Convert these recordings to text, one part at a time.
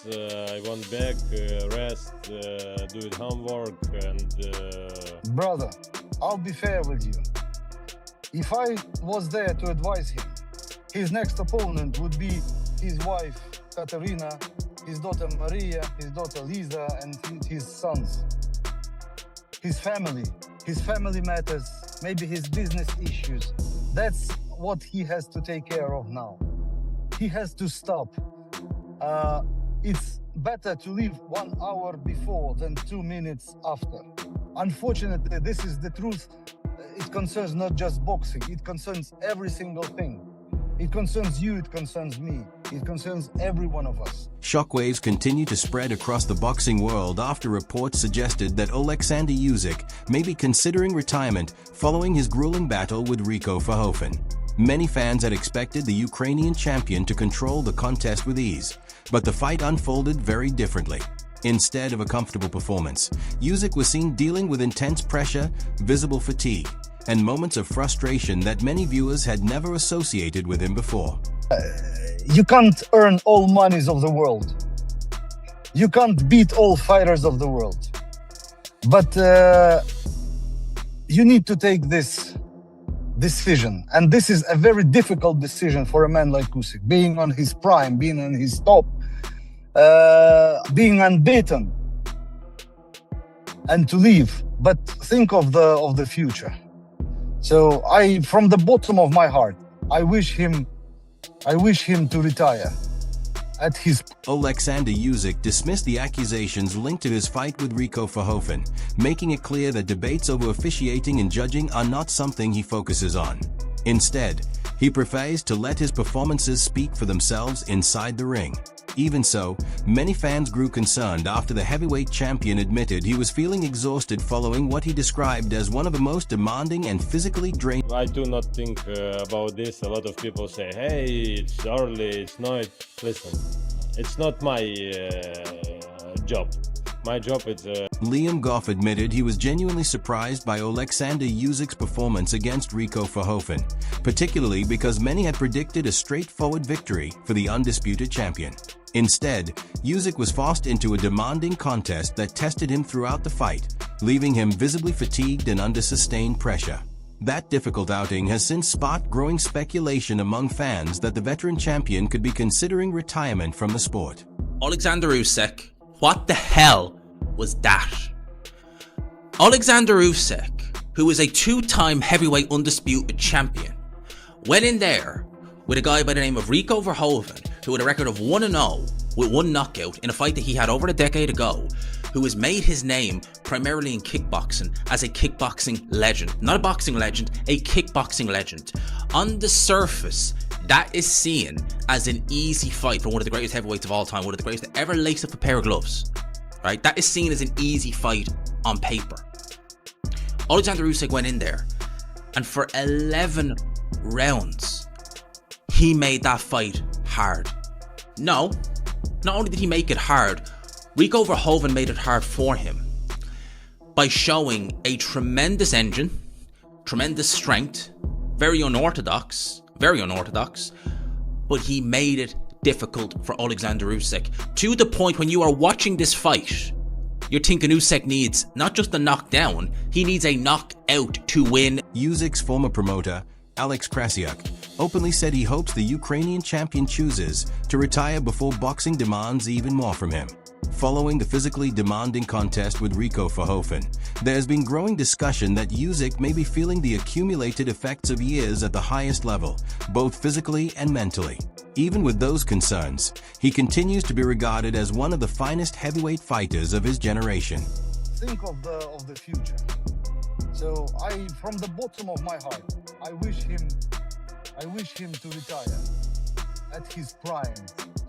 I want back, rest, do it homework, and Brother, I'll be fair with you. If I was there to advise him, his next opponent would be his wife, Katerina, his daughter Maria, his daughter Lisa, and his sons. His family matters, maybe his business issues. That's what he has to take care of now. He has to stop. It's better to leave 1 hour before than 2 minutes after. Unfortunately, this is the truth. It concerns not just boxing, it concerns every single thing. It concerns you, it concerns me, it concerns every one of us. Shockwaves continue to spread across the boxing world after reports suggested that Oleksandr Usyk may be considering retirement following his grueling battle with Rico Verhoeven. Many fans had expected the Ukrainian champion to control the contest with ease, but the fight unfolded very differently. Instead of a comfortable performance, Usyk was seen dealing with intense pressure, visible fatigue, and moments of frustration that many viewers had never associated with him before. You can't earn all monies of the world. You can't beat all fighters of the world. But you need to take this decision. And this is a very difficult decision for a man like Usyk, being on his prime, being on his top, being unbeaten, and to leave. But think of the future. So from the bottom of my heart, I wish him to retire at his... Oleksandr Usyk dismissed the accusations linked to his fight with Rico Verhoeven, making it clear that debates over officiating and judging are not something he focuses on. Instead, he prefers to let his performances speak for themselves inside the ring. Even so, many fans grew concerned after the heavyweight champion admitted he was feeling exhausted following what he described as one of the most demanding and physically draining. I do not think about this. A lot of people say, hey, it's early, it's not. Listen, it's not my job. My job is... Liam Goff admitted he was genuinely surprised by Oleksandr Usyk's performance against Rico Verhoeven, particularly because many had predicted a straightforward victory for the undisputed champion. Instead, Usyk was forced into a demanding contest that tested him throughout the fight, leaving him visibly fatigued and under sustained pressure. That difficult outing has since sparked growing speculation among fans that the veteran champion could be considering retirement from the sport. Oleksandr Usyk, what the hell was that? Oleksandr Usyk, who is a two-time heavyweight undisputed champion, went in there with a guy by the name of Rico Verhoeven, who had a record of 1-0 with 1 knockout in a fight that he had over a decade ago, who has made his name primarily in kickboxing as a kickboxing legend. Not a boxing legend, a kickboxing legend. On the surface, that is seen as an easy fight for one of the greatest heavyweights of all time, one of the greatest to ever lace up a pair of gloves. Right? That is seen as an easy fight on paper. Oleksandr Usyk went in there, and for 11 rounds, he made that fight hard. No, not only did he make it hard, Rico Verhoeven made it hard for him by showing a tremendous engine, tremendous strength, very unorthodox, but he made it difficult for Oleksandr Usyk, to the point when you are watching this fight, you're thinking Usyk needs not just a knockdown, he needs a knockout to win. Usyk's former promoter, Alex Krasiuk, openly said he hopes the Ukrainian champion chooses to retire before boxing demands even more from him. Following the physically demanding contest with Rico Verhoeven, there has been growing discussion that Usyk may be feeling the accumulated effects of years at the highest level, both physically and mentally. Even with those concerns, he continues to be regarded as one of the finest heavyweight fighters of his generation. Think of the future. So from the bottom of my heart, I wish him to retire at his prime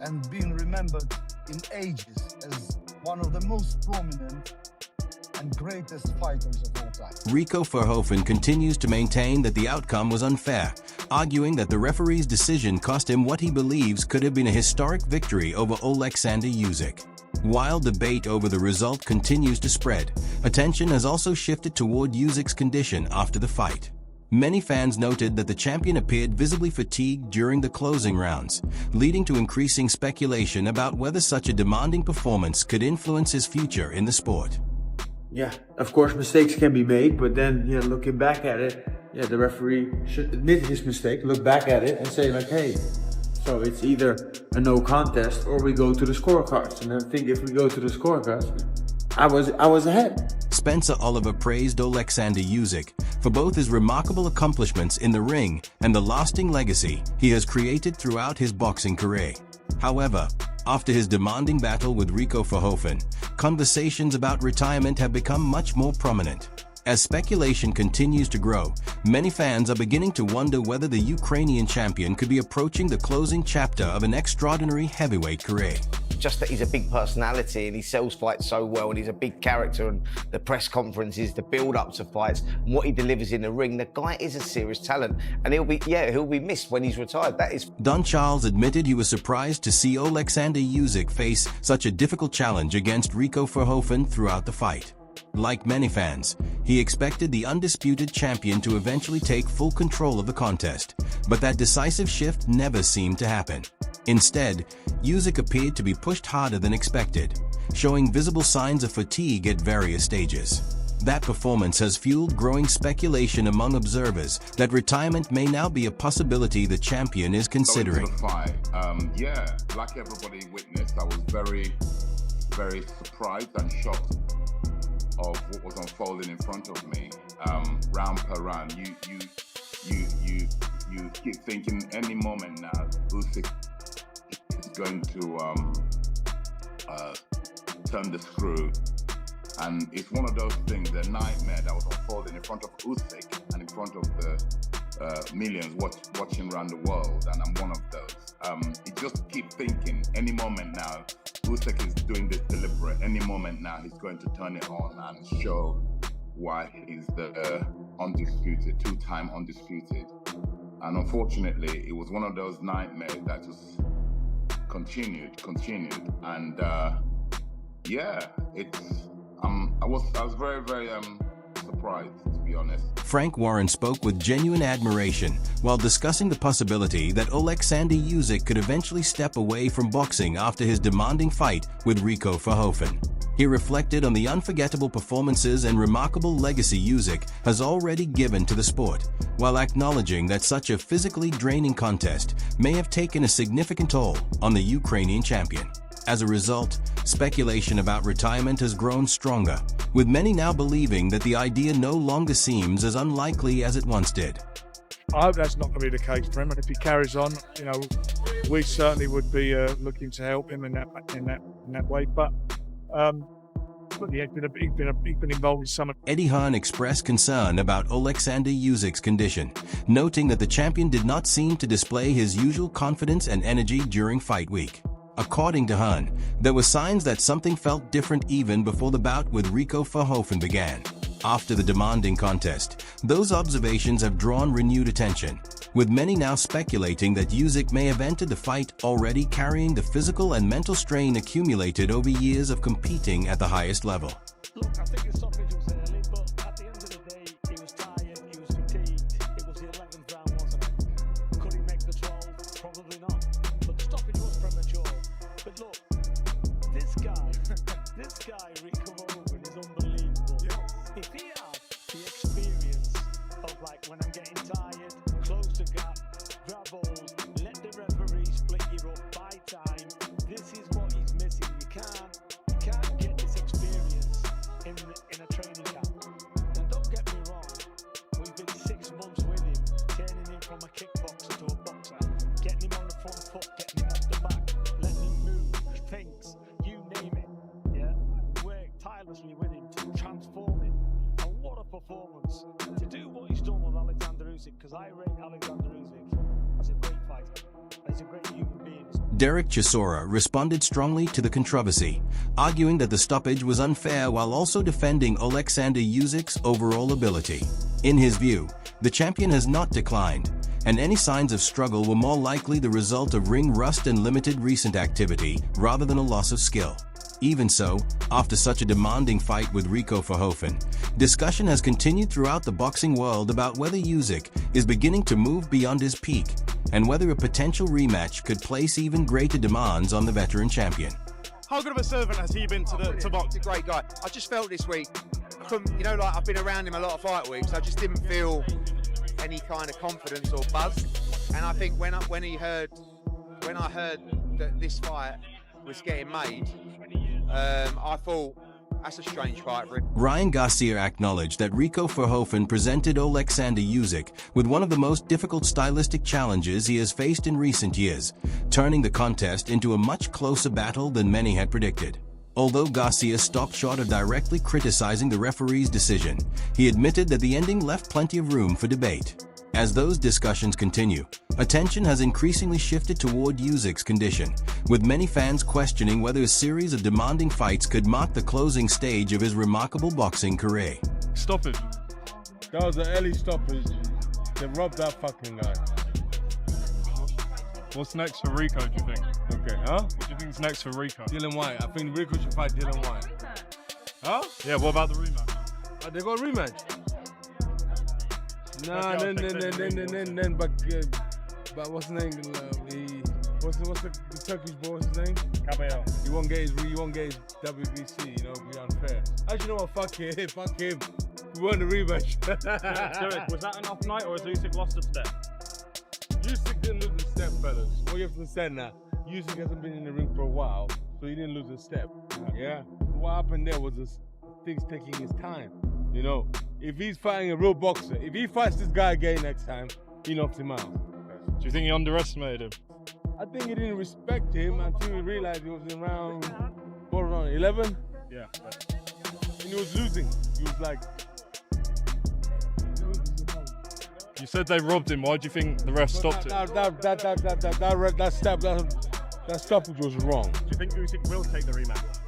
and being remembered in ages as one of the most prominent and greatest fighters of all time. Rico Verhoeven continues to maintain that the outcome was unfair, arguing that the referee's decision cost him what he believes could have been a historic victory over Oleksandr Usyk. While debate over the result continues to spread, attention has also shifted toward Usyk's condition after the fight. Many fans noted that the champion appeared visibly fatigued during the closing rounds, leading to increasing speculation about whether such a demanding performance could influence his future in the sport. Yeah, of course mistakes can be made, but then, looking back at it, the referee should admit his mistake, look back at it and say like, hey, so it's either a no contest or we go to the scorecards. And I think if we go to the scorecards, I was ahead. Spencer Oliver praised Oleksandr Usyk for both his remarkable accomplishments in the ring and the lasting legacy he has created throughout his boxing career. However, after his demanding battle with Rico Verhoeven, conversations about retirement have become much more prominent. As speculation continues to grow, many fans are beginning to wonder whether the Ukrainian champion could be approaching the closing chapter of an extraordinary heavyweight career. Just that he's a big personality and he sells fights so well and he's a big character, and the press conferences, the build-up to fights, and what he delivers in the ring. The guy is a serious talent, and he'll be missed when he's retired. That is. Don Charles admitted he was surprised to see Oleksandr Usyk face such a difficult challenge against Rico Verhoeven throughout the fight. Like many fans, he expected the undisputed champion to eventually take full control of the contest, but that decisive shift never seemed to happen. Instead, Usyk appeared to be pushed harder than expected, showing visible signs of fatigue at various stages. That performance has fueled growing speculation among observers that retirement may now be a possibility the champion is considering. Going to the fight, like everybody witnessed, I was very, very surprised and shocked of what was unfolding in front of me. Round per round, you keep thinking any moment now Usyk is going to turn the screw, and it's one of those things, the nightmare that was unfolding in front of Usyk and in front of the millions watching around the world, and I'm one of those. You just keep thinking any moment now Usyk is doing this deliberate. Any moment now he's going to turn it on and show why he's the undisputed, two-time undisputed. And unfortunately, it was one of those nightmares that just continued. And I was very, very surprised, to be honest. Frank Warren spoke with genuine admiration while discussing the possibility that Oleksandr Usyk could eventually step away from boxing after his demanding fight with Rico Verhoeven. He reflected on the unforgettable performances and remarkable legacy Usyk has already given to the sport, while acknowledging that such a physically draining contest may have taken a significant toll on the Ukrainian champion. As a result, speculation about retirement has grown stronger, with many now believing that the idea no longer seems as unlikely as it once did. I hope that's not going to be the case for him, and if he carries on, we certainly would be looking to help him in that way. But he's been involved in some. Eddie Hearn expressed concern about Oleksandr Usyk's condition, noting that the champion did not seem to display his usual confidence and energy during fight week. According to Hearn, there were signs that something felt different even before the bout with Rico Verhoeven began. After the demanding contest, those observations have drawn renewed attention, with many now speculating that Usyk may have entered the fight already carrying the physical and mental strain accumulated over years of competing at the highest level. Look, I think the stoppage was early, but at the end of the day, he was tired, he was fatigued. It was the 11th round, wasn't it? Could he make the 12? Probably not. But the stoppage was premature. But look, this guy, Rico Verhoeven, is unbelievable. If he had the experience of when I'm getting tired, close the gap, grab hold, let the referee split you up, buy time, this is what he's missing. You can't get this experience in a training camp. And don't get me wrong, we've been 6 months with him, turning him from a kickboxer to a boxer, getting him on the front foot, getting him off the back, letting him move, he thinks, you name it. Yeah, work tirelessly with him to transform him. And what a performance to do what he's done with Oleksandr Usyk, because I rate Oleksandr Usyk as a great fighter, as a great human being. Derek Chisora responded strongly to the controversy, arguing that the stoppage was unfair while also defending Oleksandr Usyk's overall ability. In his view, the champion has not declined, and any signs of struggle were more likely the result of ring rust and limited recent activity rather than a loss of skill. Even so, after such a demanding fight with Rico Verhoeven, discussion has continued throughout the boxing world about whether Usyk is beginning to move beyond his peak and whether a potential rematch could place even greater demands on the veteran champion. How good of a servant has he been to box? He's a great guy. I just felt this week, you know, like I've been around him a lot of fight weeks, I just didn't feel any kind of confidence or buzz. And I think when I heard that this fight was getting made, I thought, that's a strange fight for him. Ryan Garcia acknowledged that Rico Verhoeven presented Oleksandr Usyk with one of the most difficult stylistic challenges he has faced in recent years, turning the contest into a much closer battle than many had predicted. Although Garcia stopped short of directly criticizing the referee's decision, he admitted that the ending left plenty of room for debate. As those discussions continue, attention has increasingly shifted toward Usyk's condition, with many fans questioning whether a series of demanding fights could mark the closing stage of his remarkable boxing career. Stoppage. That was an early stoppage. They robbed that fucking guy. What's next for Rico, do you think? Okay, huh? What do you think's next for Rico? Dylan White. I think Rico should fight Dylan White. Huh? Yeah, what about the rematch? They got a rematch. Nah, then, but what's his name? What's the Turkish boy? What's his name? Cabello. He won't get his WBC. You know, be unfair. Actually, you know what? Fuck him. We won the rematch. Derek, was that an off night or has Usyk lost a step? Usyk didn't lose a step, fellas. What you have to understand now? Usyk hasn't been in the ring for a while, so he didn't lose a step. Yeah. What happened there was just things taking his time. You know, if he's fighting a real boxer, if he fights this guy again next time, he knocks him out. Do you think he underestimated him? I think he didn't respect him until he realized he was in round 11? Yeah. And he was losing. He was like... You said they robbed him. Why do you think the ref stopped it? That stoppage was wrong. Do you think Usyk will take the rematch?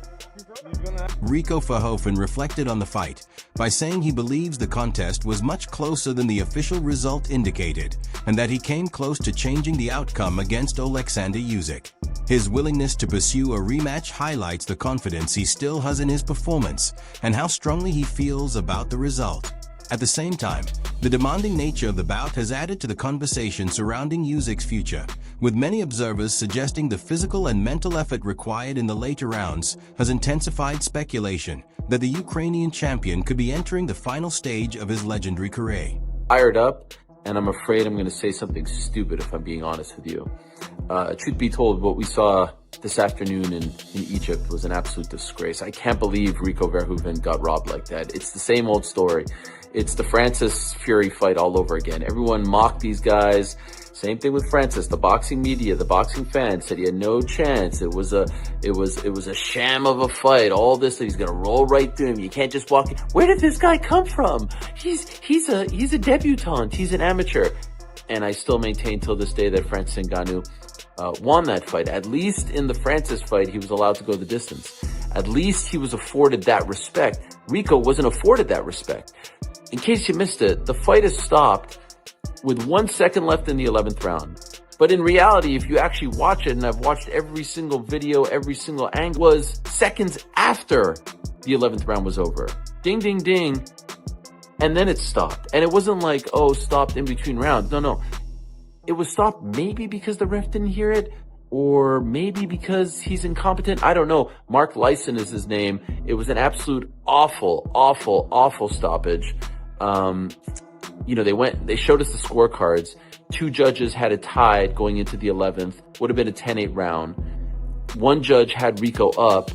Rico Verhoeven reflected on the fight by saying he believes the contest was much closer than the official result indicated and that he came close to changing the outcome against Oleksandr Usyk. His willingness to pursue a rematch highlights the confidence he still has in his performance and how strongly he feels about the result. At the same time, the demanding nature of the bout has added to the conversation surrounding Usyk's future, with many observers suggesting the physical and mental effort required in the later rounds has intensified speculation that the Ukrainian champion could be entering the final stage of his legendary career. Fired up, and I'm afraid I'm going to say something stupid if I'm being honest with you. Truth be told, what we saw this afternoon in Egypt was an absolute disgrace. I can't believe Rico Verhoeven got robbed like that. It's the same old story. It's the Francis Fury fight all over again. Everyone mocked these guys. Same thing with Francis. The boxing media, the boxing fans said he had no chance. It was a sham of a fight. All this, he's gonna roll right through him. You can't just walk in. Where did this guy come from? He's a debutante. He's an amateur. And I still maintain till this day that Francis Ngannou won that fight. At least in the Francis fight, he was allowed to go the distance. At least he was afforded that respect. Rico wasn't afforded that respect. In case you missed it, the fight is stopped with 1 second left in the 11th round. But in reality, if you actually watch it, and I've watched every single video, every single angle, was seconds after the 11th round was over. Ding, ding, ding. And then it stopped. And it wasn't like, oh, stopped in between rounds. No. It was stopped maybe because the ref didn't hear it, or maybe because he's incompetent. I don't know. Mark Lyson is his name. It was an absolute awful stoppage. They showed us the scorecards. 2 judges had it tied going into the 11th. Would have been a 10-8 round. 1 judge had Rico up.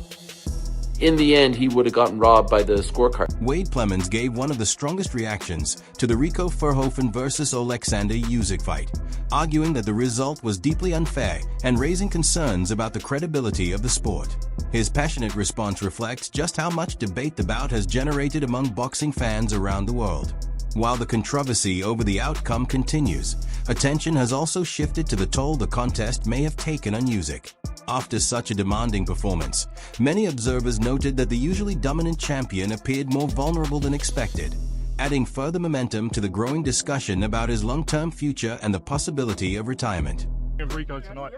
In the end, he would have gotten robbed by the scorecard. Wade Plemons gave one of the strongest reactions to the Rico Verhoeven versus Oleksandr Usyk fight, arguing that the result was deeply unfair and raising concerns about the credibility of the sport. His passionate response reflects just how much debate the bout has generated among boxing fans around the world. While the controversy over the outcome continues, attention has also shifted to the toll the contest may have taken on Usyk. After such a demanding performance, many observers noted that the usually dominant champion appeared more vulnerable than expected, adding further momentum to the growing discussion about his long-term future and the possibility of retirement. Rico tonight.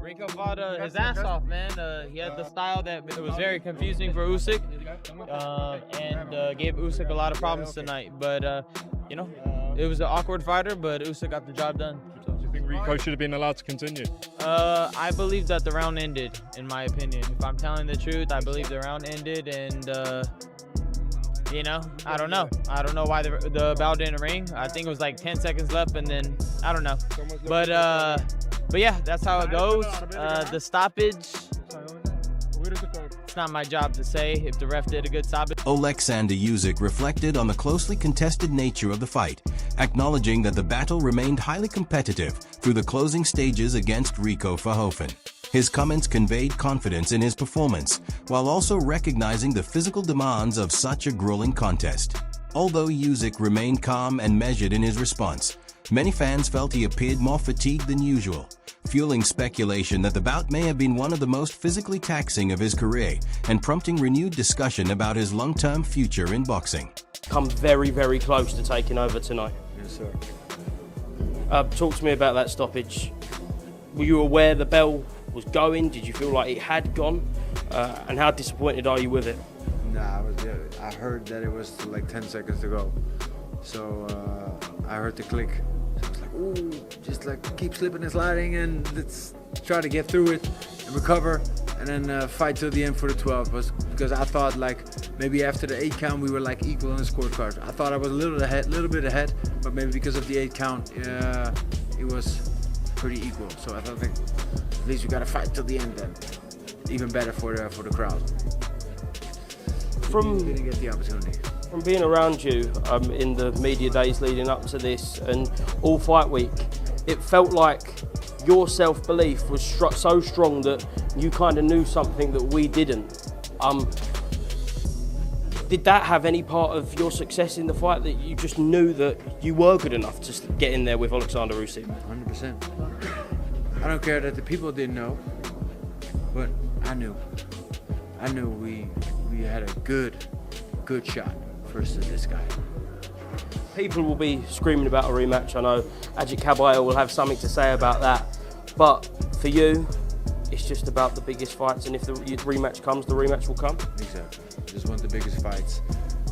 Rico fought his ass off, man. He had the style that it was very confusing for Usyk, and gave Usyk a lot of problems tonight. But you know, it was an awkward fighter, but Usyk got the job done. Do you think Rico should have been allowed to continue? I believe that the round ended, in my opinion. If I'm telling the truth, I believe the round ended, and you know, I don't know. I don't know why the bell didn't ring. I think it was like 10 seconds left, and then I don't know. But yeah, that's how it goes. The stoppage, it's not my job to say if the ref did a good stoppage. Oleksandr Usyk reflected on the closely contested nature of the fight, acknowledging that the battle remained highly competitive through the closing stages against Rico Verhoeven. His comments conveyed confidence in his performance, while also recognizing the physical demands of such a grueling contest. Although Usyk remained calm and measured in his response, many fans felt he appeared more fatigued than usual, fueling speculation that the bout may have been one of the most physically taxing of his career and prompting renewed discussion about his long-term future in boxing. Come very, very close to taking over tonight. Yes, sir. Talk to me about that stoppage. Were you aware the bell was going? Did you feel like it had gone? And how disappointed are you with it? Nah, I heard that it was like 10 seconds to go. So I heard the click. So I was like, ooh, just like keep slipping and sliding and let's try to get through it and recover and then fight till the end for the 12. Because I thought like maybe after the 8 count we were like equal in the scorecard. I thought I was a little bit ahead, but maybe because of the 8 count, it was pretty equal. So I thought like, at least we gotta fight till the end then. Even better for the crowd. Didn't get the opportunity. From being around you in the media days leading up to this and all fight week, it felt like your self-belief was so strong that you kind of knew something that we didn't. Did that have any part of your success in the fight, that you just knew that you were good enough to get in there with Oleksandr Usyk? 100%. I don't care that the people didn't know, but I knew. I knew we had a good shot versus this guy. People will be screaming about a rematch. I know Ajit Caballero will have something to say about that, but for you, it's just about the biggest fights, and if the rematch comes, the rematch will come. Exactly. Just one of the biggest fights.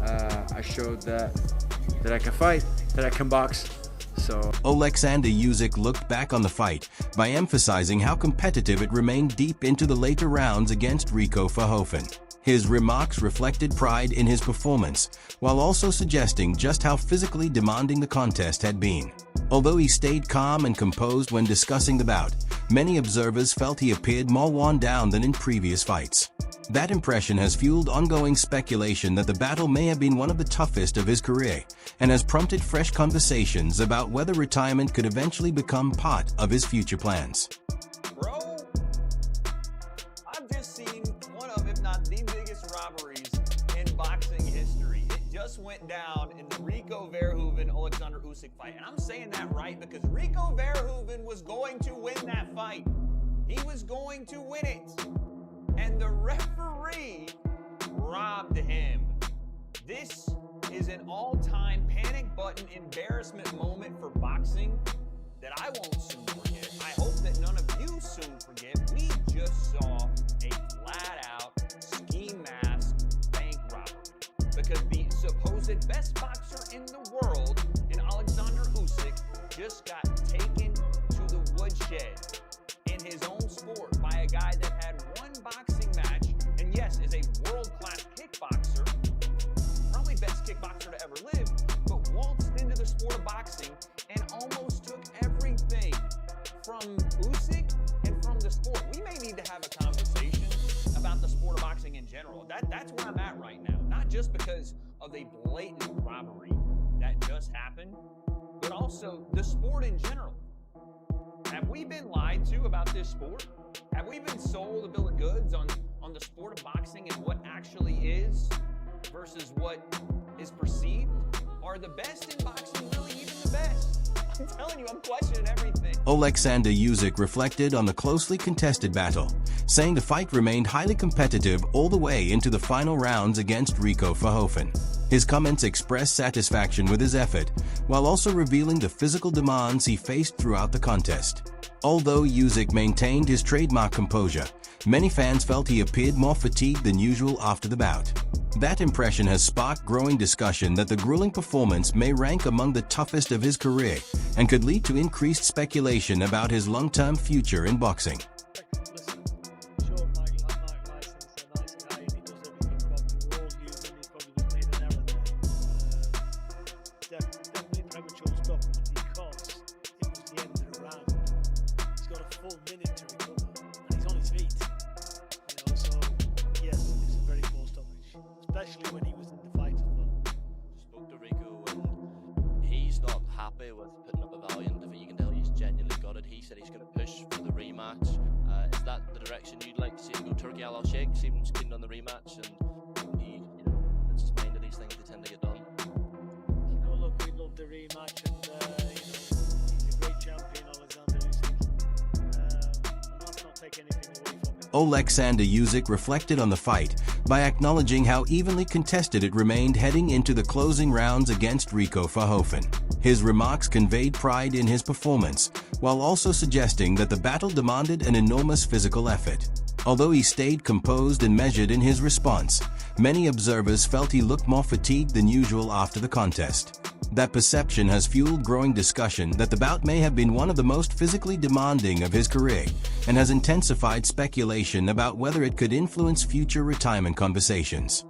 I showed that I can fight, that I can box. So Oleksandr Usyk looked back on the fight by emphasizing how competitive it remained deep into the later rounds against Rico Verhoeven. His remarks reflected pride in his performance, while also suggesting just how physically demanding the contest had been. Although he stayed calm and composed when discussing the bout, many observers felt he appeared more worn down than in previous fights. That impression has fueled ongoing speculation that the battle may have been one of the toughest of his career, and has prompted fresh conversations about whether retirement could eventually become part of his future plans. Bro, I've just seen one of, if not the biggest robberies in boxing history. It just went down in the Rico Verhoeven Oleksandr Usyk fight. And I'm saying that right because Rico Verhoeven was going to win that fight. He was going to win it. And the referee robbed him. This is an all-time panic button embarrassment moment for boxing that I won't soon forget. I hope that none of you soon forget. We just saw a flat-out ski mask bank robbery because the supposed best boxer in the world, in Oleksandr Usyk, just got taken to the woodshed in his own sport by a guy that had one boxing match, and yes, is a world-class kickboxer, probably best kickboxer to ever live, but waltzed into the sport of boxing and almost took everything from Usyk and from the sport. We may need to have a conversation about the sport of boxing in general. That's where I'm at right now. Not just because of a blatant robbery that just happened, but also the sport in general. Have we been lied to about this sport? Have we been sold a bill of goods on the sport of boxing and what actually is versus what is perceived? Are the best in boxing really even the best? I'm telling you, I'm questioning everything. Oleksandr Usyk reflected on the closely contested battle, saying the fight remained highly competitive all the way into the final rounds against Rico Verhoeven. His comments expressed satisfaction with his effort, while also revealing the physical demands he faced throughout the contest. Although Usyk maintained his trademark composure, many fans felt he appeared more fatigued than usual after the bout. That impression has sparked growing discussion that the grueling performance may rank among the toughest of his career and could lead to increased speculation about his long-term future in boxing. Especially when he was in the fight as well. Spoke to Rico and he's not happy with putting up a valiant defeat. You can tell he's genuinely gutted. He said he's going to push for the rematch. Is that the direction you'd like to see him go? Turkey al Sheikh seems keen on the rematch, and he, it's just mind of these things, they tend to get done. Look, we love the rematch, and he's a great champion, Oleksandr Usyk. And let's not take anything away from him. Oleksandr Usyk reflected on the fight by acknowledging how evenly contested it remained heading into the closing rounds against Rico Verhoeven. His remarks conveyed pride in his performance, while also suggesting that the battle demanded an enormous physical effort. Although he stayed composed and measured in his response, many observers felt he looked more fatigued than usual after the contest. That perception has fueled growing discussion that the bout may have been one of the most physically demanding of his career and has intensified speculation about whether it could influence future retirement conversations.